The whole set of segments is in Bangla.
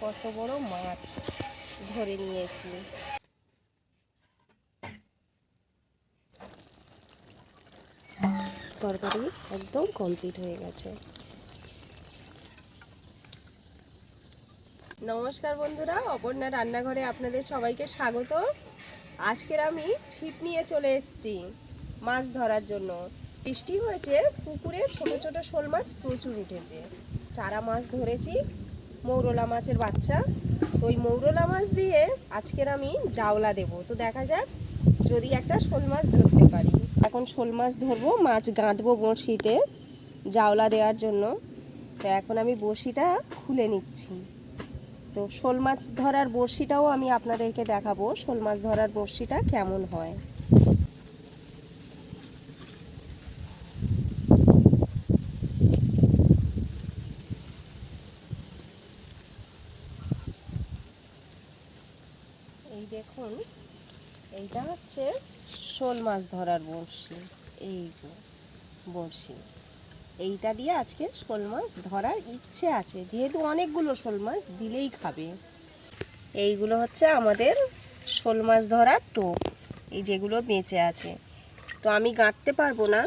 কত বড় মাছ ধরে নিয়েছি। তরকারি একদম কমপ্লিট হয়ে গেছে। নমস্কার বন্ধুরা, অপর্ণা রান্নাঘরে আপনাদের সবাইকে স্বাগত। আজকের আমি ছিপ নিয়ে চলে এসেছি মাছ ধরার জন্য। বৃষ্টি হয়েছে, পুকুরে ছোট ছোট শোল মাছ প্রচুর উঠেছে। চারা মাছ ধরেছি, মৌরলা মাছের বাচ্চা। তো ওই মৌরলা মাছ দিয়ে আজকের আমি জাওলা দেব। তো দেখা যাক যদি একটা শোল মাছ ধরতে পারি। এখন শোল মাছ ধরবো, মাছ গাঁথবো বড়শিতে জাওলা দেওয়ার জন্য। তো এখন আমি বড়শিটা খুলে নিচ্ছি। তো শোল মাছ ধরার বড়শিটাও আমি আপনাদেরকে দেখাবো, শোল মাছ ধরার বড়শিটা কেমন হয়। এই দেখুন, এইটা হচ্ছে শোল মাছ ধরার বড়শি। এই যে বড়শি, এইটা দিয়ে আজকে শোল মাছ ধরার ইচ্ছে আছে, যেহেতু অনেকগুলো শোল মাছ দিলেই খাবে। এইগুলো হচ্ছে আমাদের শোল মাছ ধরার টোপ, এই যেগুলো বেঁচে আছে। তো আমি গাঁথতে পারবো না,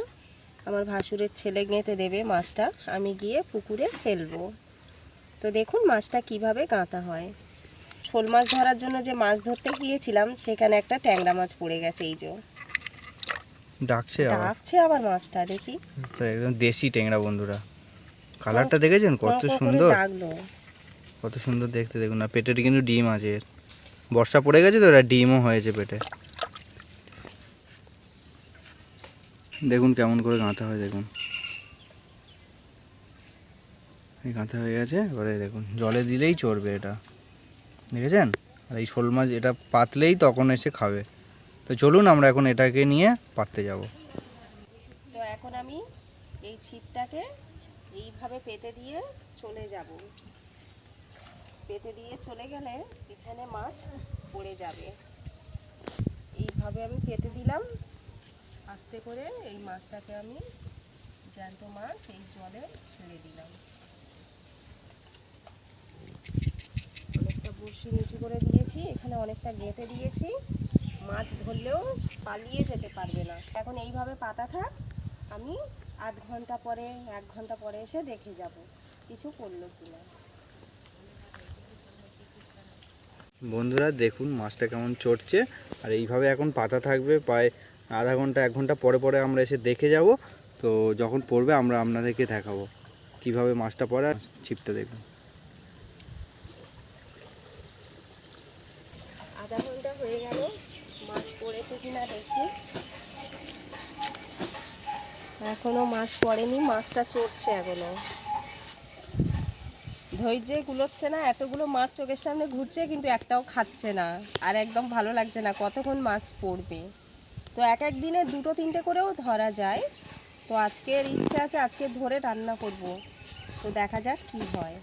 আমার ভাসুরের ছেলে গেঁথে দেবে মাছটা, আমি গিয়ে পুকুরে ফেলবো। তো দেখুন মাছটা কিভাবে গাঁথা হয়। শোল মাছ ধরার জন্য যে মাছ ধরতে গিয়েছিলাম সেখানে একটা ট্যাংরা মাছ পড়ে গেছে। এই যে ডাকছে আবার মাছটা, দেখি। তো একদম দেশি ট্যাংরা বন্ধুরা, কালারটা দেখেছেন কত সুন্দর, ডাকলো কত সুন্দর দেখতে। দেখুন না, পেটে কিন্তু ডিম আছে এর। বর্ষা পড়ে গেছে তো, এটা ডিমও হয়েছে পেটে। দেখুন কেমন করে গাঁথা হয়, দেখুন এই গাঁথা হয়ে গেছে। এবারে দেখুন জলে দিলেই চড়বে এটা, দেখেছেন। আর এই শোল মাছ এটা পাতলেই তখন এসে খাবে। তো চলুন আমরা এখন এটাকে নিয়ে পাততে যাব। তো এখন আমি এই ছিপটাকে এইভাবে পেতে দিয়ে চলে যাব। পেতে দিয়ে চলে গেলে এখানে মাছ পড়ে যাবে। এইভাবে আমি পেতে দিলাম, আস্তে করে এই মাছটাকে আমি জ্যান্ত মাছ এই জলে ছেড়ে দিলাম। অনেকটা বড়শি নিচু করে দিয়েছি, এখানে অনেকটা গেঁথে দিয়েছি, মাছ ধরলেও পালিয়ে যেতে পারবে না। এখন এইভাবে পাতা থাক, আমি আধ ঘন্টা পরে 1 ঘন্টা পরে এসে দেখে যাব কিছু করলো কিনা। বন্ধুরা দেখুন মাছটা কেমন চড়ছে, আর এইভাবে এখন পাতা থাকবে প্রায় আধা ঘন্টা 1 ঘন্টা পরে পরে আমরা এসে দেখে যাব। তো যখন পড়বে আমরা আপনাদেরকে দেখাবো কিভাবে মাছটা পড়ে। আর ছিপটা দেখুন, আধা ঘন্টা হয়ে গেল, মাছ পড়েছে কিনা দেখি। এখনো মাছ পড়েনি, মাছটা চড়ছে এখনো। ধৈর্যে কুলোচ্ছে না, এতগুলো মাছ চোখের সামনে ঘুরছে কিন্তু একটাও খাচ্ছে না। আর একদম ভালো লাগছে না, কতক্ষণ মাছ পড়বে। তো এক এক দিনে 2-3টে করেও ধরা যায়। তো আজকের ইচ্ছে আছে, আজকে ধরে রান্না করব। তো দেখা যাক কি হয়।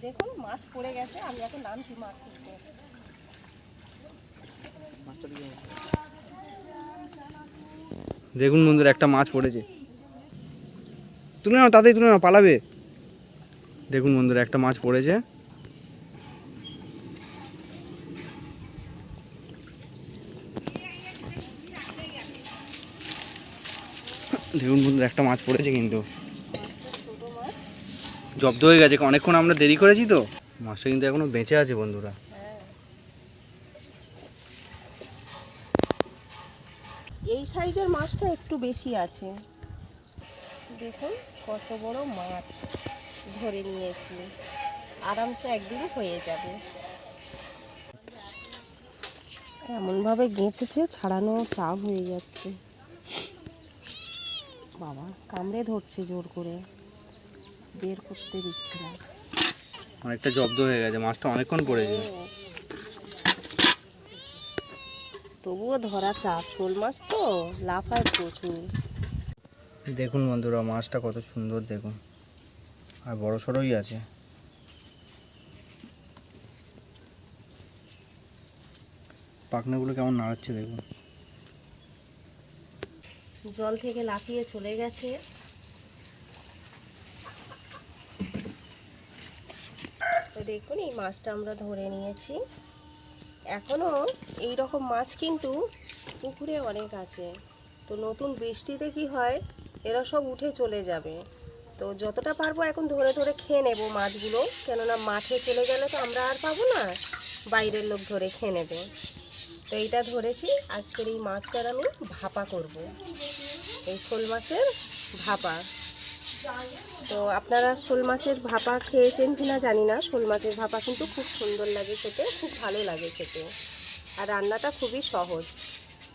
দেখুন মাছ পড়ে গেছে, আমি এখন নামছি মাছ তুলতে। দেখুন বন্ধুরা একটা মাছ পড়েছে, তুলে নাও তাতেই, তুলে নাও, পালাবে। দেখুন বন্ধুরা একটা মাছ পড়েছে। দেখুন বন্ধুরা একটা মাছ পড়েছে, কিন্তু জব্দ হয়ে গেছে। অনেকক্ষণ আমরা দেরি করেছি তো, মাছটা কিন্তু এখনো বেঁচে আছে বন্ধুরা। এই সাইজের মাছটা একটু বেশি আছে। দেখুন কত বড় মাছ ধরে নিয়েছি, আরামসে একদিন হয়ে যাবে। এমনভাবে গেঁথেছে ছাড়ানো চাপ হয়ে যাচ্ছে। বাবা কামড়ে ধরছে জোর করে, বের করতে দিচ্ছে না। অনেকটা জব্দ হয়ে গেছে, মাছটা অনেকক্ষণ পড়েছে। তবুও ধরা চাপ, শোল মাছ তো লাফায় প্রচুর। দেখুন বন্ধুরা মাছটা কত সুন্দর, দেখুন আর বড় সড়োই আছে। পাখনাগুলো কেমন নাড়াচ্ছে দেখুন। জল থেকে লাফিয়ে চলে গেছে। দেখুন এই মাছটা আমরা ধরে নিয়েছি। এখনও এই রকম মাছ কিন্তু পুকুরে অনেক আছে। তো নতুন বৃষ্টিতে কি হয়, এরা সব উঠে চলে যাবে। তো যতটা পারবো এখন ধরে ধরে খেয়ে নেব মাছগুলো, কেননা মাঠে চলে গেলে তো আমরা আর পাবো না, বাইরের লোক ধরে খেয়ে নেবে। তো এইটা ধরেছি, আজকের এই মাছটার আমি ভাপা করব, এই শোল মাছের ভাপা। তো আপনারা শোল মাছের ভাপা খেয়েছেন কিনা জানি না। শোল মাছের ভাপা কিন্তু খুব সুন্দর লাগে খেতে, খুব ভালো লাগে খেতে, আর রান্নাটা খুবই সহজ।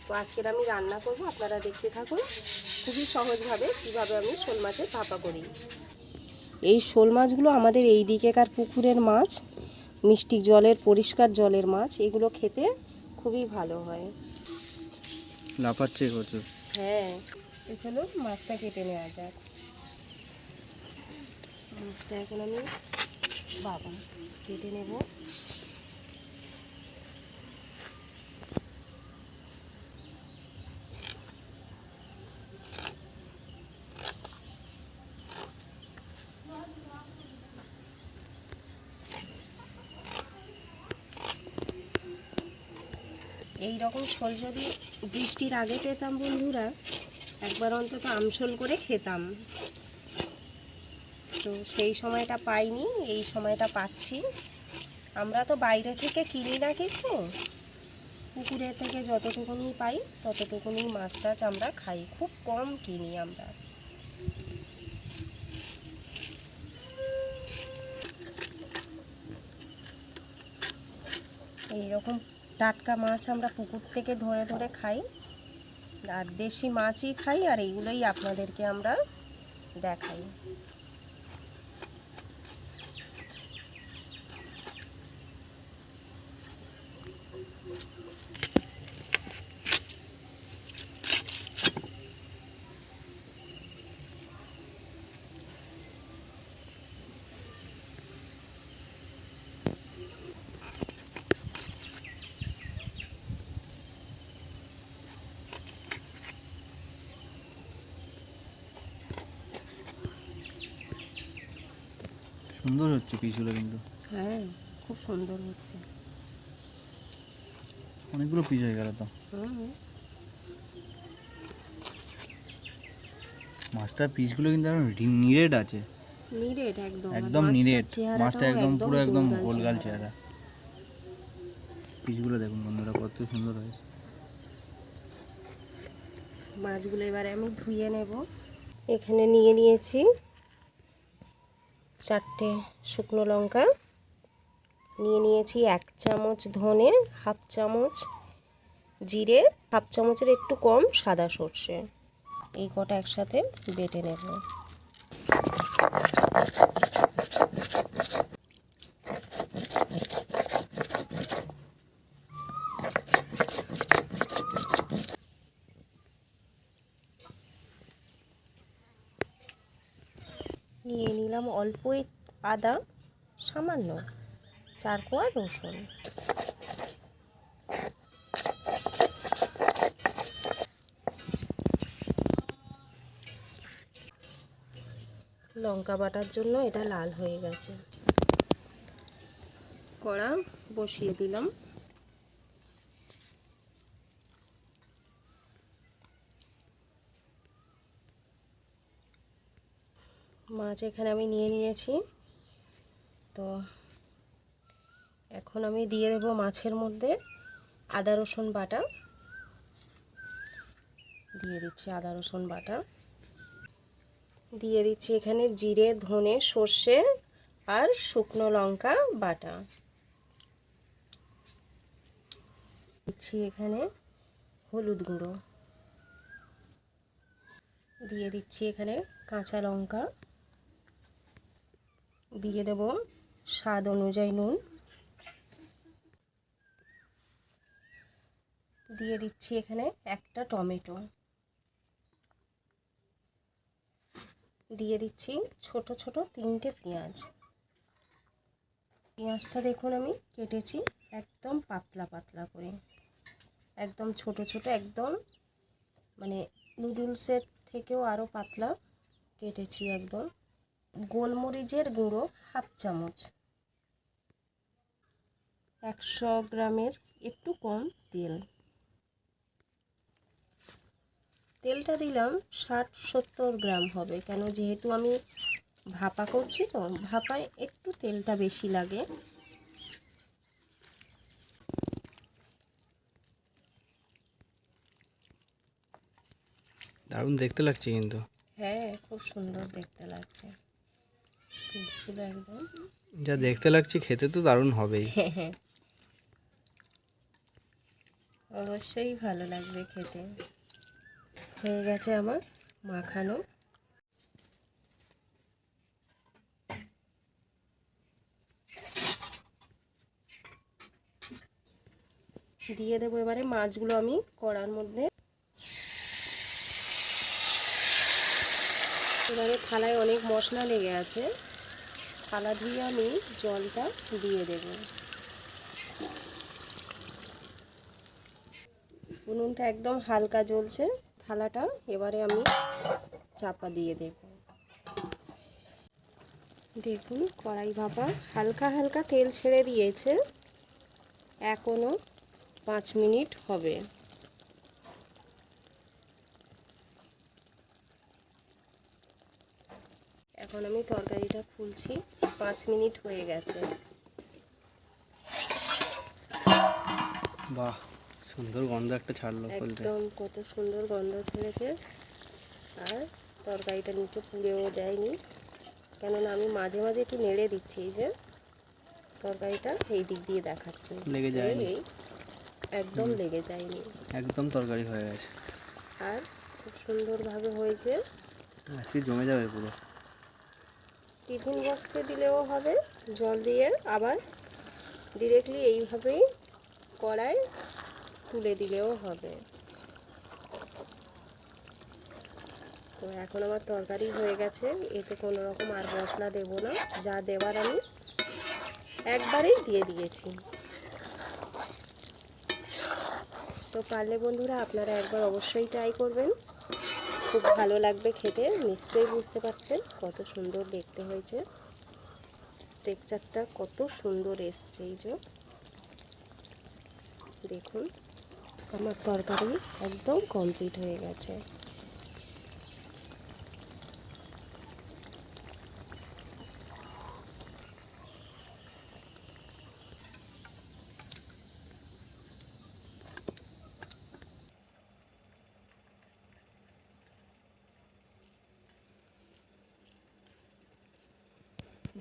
তো আজকের আমি রান্না করব, আপনারা দেখতে থাকুন খুবই সহজভাবে কিভাবে আমি শোল মাছের ভাপা করি। এই শোল মাছগুলো আমাদের এই দিকেকার পুকুরের মাছ, মিষ্টি জলের পরিষ্কার জলের মাছ, এগুলো খেতে খুবই ভালো হয়। লাফাচ্ছে প্রচুর। হ্যাঁ, চলো মাছটা কেটে নেওয়া যাক। মাছটা এখন আমি কেটে নেব। এই রকম শোল যদি বৃষ্টির আগে পেতাম বন্ধুরা, একবার অন্তত আমশোল করে খেতাম। তো সেই সময়টা পাইনি, এই সময়টা পাচ্ছি। আমরা তো বাইরে থেকে কিনি না কিছু, পুকুরে থেকে যতটুকুনি পাই ততটুকুনি মাছ টাছ আমরা খাই, খুব কম কিনি আমরা। এইরকম টাটকা মাছ আমরা পুকুর থেকে ধরে ধরে খাই, আর দেশি মাছই খাই, আর এইগুলোই আপনাদেরকে আমরা দেখাই। সুন্দর হচ্ছে পিসগুলো কিন্তু। হ্যাঁ, খুব সুন্দর হচ্ছে। অনেকগুলো পিস হয়ে গেল তো। মাছটার পিসগুলো কিন্তু নিরেট আছে, নিরেট একদম, একদম নিরেট। মাছটা একদম পুরো একদম গোলগাল চেহারা। পিসগুলো দেখুন বন্ধুরা কত সুন্দর হয়েছে। মাছগুলো এবারে আমি ধুয়ে নেব। এখানে নিয়ে নিয়েছি 4টে শুকনো লঙ্কা, নিয়ে নিয়েছি 1 চামচ ধনে, 1/2 চামচ জিরে, 1/2 চামচের একটু কম সাদা সর্ষে। এই কটা একসাথে বেটে নেব। নিয়ে নিলাম অল্প আদা, সামান্য 4 কোয়া রসুন। লঙ্কা বাটার জন্য এটা লাল হয়ে গেছে। কড়া বসিয়ে দিলাম। মাছ এখানে আমি নিয়ে নিয়েছি। তো এখন আমি দিয়ে দেব মাছের মধ্যে আদা রসুন বাটা। দিয়ে দিচ্ছি আদা রসুন বাটা, দিয়ে দিচ্ছি এখানে জিরে, ধনে, সর্ষে আর শুকনো লঙ্কা বাটা। দিচ্ছি এখানে হলুদ গুঁড়ো, দিয়ে দিচ্ছি এখানে কাঁচা লঙ্কা, দিয়ে দেব স্বাদ অনুযায়ী নুন, দিয়ে দিচ্ছি এখানে একটা টমেটো, দিয়ে দিচ্ছি ছোট ছোট 3টে পেঁয়াজ। পেঁয়াজটা দেখুন আমি কেটেছি একদম পাতলা পাতলা করে, একদম ছোট ছোট, একদম মানে নুডলসের থেকেও আরও পাতলা কেটেছি একদম। গোলমরিচের গুঁড়ো 1/2 চামচ, 100 গ্রামের একটু কম তেল। তেলটা দিলাম 60-70 গ্রাম হবে, কেন যেহেতু আমি ভাপা করছি তো ভাপায় একটু তেলটা বেশি লাগে। দারুণ দেখতে লাগছে কিন্তু। হ্যাঁ, খুব সুন্দর দেখতে লাগছে পিসগুলো একদম। যা দেখতে লাগছে খেতে তো দারুণ হবেই। হ্যাঁ হ্যাঁ, অবশ্যই ভালো লাগবে খেতে। হয়ে গেছে আমার মাখানো। দিয়ে দেবো এবারে মাছগুলো আমি কড়ার মধ্যে। এবারে থালায় অনেক মশলা লেগে আছে, থালা ধুয়ে আমি জলটা দিয়ে দেব। উনুনটা একদম হালকা জ্বলছে, থালাটা এবারে আমি চাপা দিয়ে দেব। দেখুন কড়াই ভাপা হালকা হালকা তেল ছেড়ে দিয়েছে, এখনো 5 মিনিট হবে। এখন আমি তরকারিটা খুলছি, 5 মিনিট হয়ে গেছে। বাহ, সুন্দর গন্ধ একটা ছাড়লো বলতে। একদম কত সুন্দর গন্ধ ছেড়েছে, আর তরকারিটা নিচে পুড়েও যায়নি, কেননা আমি মাঝে মাঝে একটু নেড়ে দিচ্ছি। এই যে তরকারিটা এই দিক দিয়ে দেখাচ্ছি, লেগে যায়নি, একদম লেগে যায়নি, একদম তরকারি হয়ে গেছে। আর খুব সুন্দরভাবে হয়েছে। আজকে জমে যাবে পুরো। টিফিন বক্সে দিলেও হবে, জল দিয়ে আবার ডিরেক্টলি এইভাবেই কড়াই তুলে দিলেও হবে। তো এখন আমার তরকারি হয়ে গেছে, এতে কোনো রকম আর মশলা দেবো না, যা দেওয়ার আমি একবারেই দিয়ে দিয়েছি। তো পারলে বন্ধুরা আপনারা একবার অবশ্যই ট্রাই করবেন, খুব ভালো লাগবে খেতে। নিশ্চয়ই বুঝতে পারছেন কত সুন্দর দেখতে হয়েছে, টেক্সচারটা কত সুন্দর এসছে। এই যে দেখুন আমার তরকারি একদম কমপ্লিট হয়ে গেছে।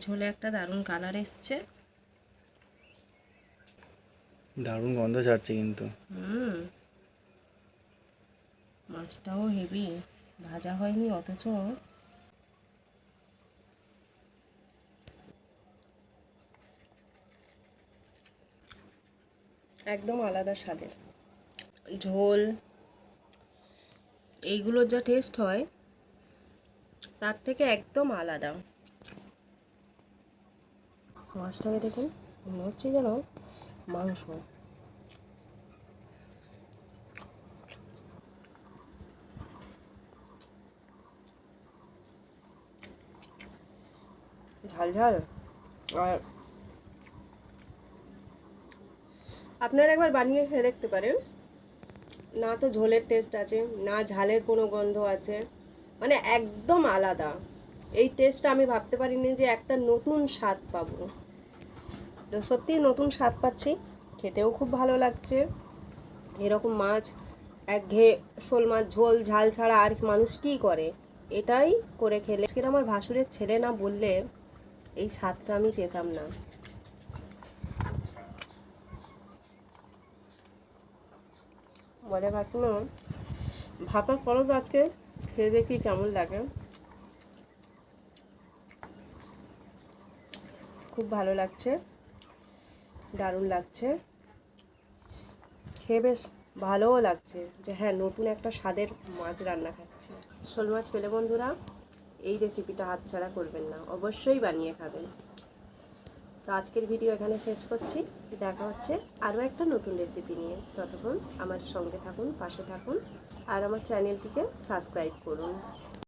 ঝোলে একটা দারুণ কালার এসছে, দারুণ গন্ধ ছাড়ছে কিন্তু। মাছটাও হেভি, ভাজা হয়নি অথচ একদম আলাদা স্বাদের ঝোল। এইগুলোর যা টেস্ট হয় তার থেকে একদম আলাদা। মাছটাকে দেখুন, মনে হচ্ছে যেন মাংস। ঝাল ঝাল, আর আপনারা একবার বানিয়ে খেয়ে দেখতে পারেন। না তো ঝোলের টেস্ট আছে, না ঝালের কোনো গন্ধ আছে, মানে একদম আলাদা। এই টেস্টটা আমি ভাবতে পারিনি যে একটা নতুন স্বাদ পাবো। তো সত্যিই নতুন স্বাদ পাচ্ছি, খেতেও খুব ভালো লাগছে। এরকম মাছ, একঘেয়ে শোল মাছ ঝোল ঝাল ছাড়া আর মানুষ কী করে, এটাই করে খেলে। আজকের আমার ভাসুরের ছেলে না বললে এই স্বাদটা আমি পেতাম না। বলে ভাবছিলাম ভাপা করো তো আজকে, খেয়ে দেখি কেমন লাগে। খুব ভালো লাগছে, দারুণ লাগছে, খেয়ে বেশ ভালোও লাগছে যে হ্যাঁ নতুন একটা স্বাদের মাছ রান্না খাচ্ছি। শোল মাছ পেলে বন্ধুরা এই রেসিপিটা হাতছাড়া করবেন না, অবশ্যই বানিয়ে খাবেন। তো আজকের ভিডিও এখানে শেষ করছি, দেখা হচ্ছে আরও একটা নতুন রেসিপি নিয়ে। ততক্ষণ আমার সঙ্গে থাকুন, পাশে থাকুন, আর আমার চ্যানেলটিকে সাবস্ক্রাইব করুন।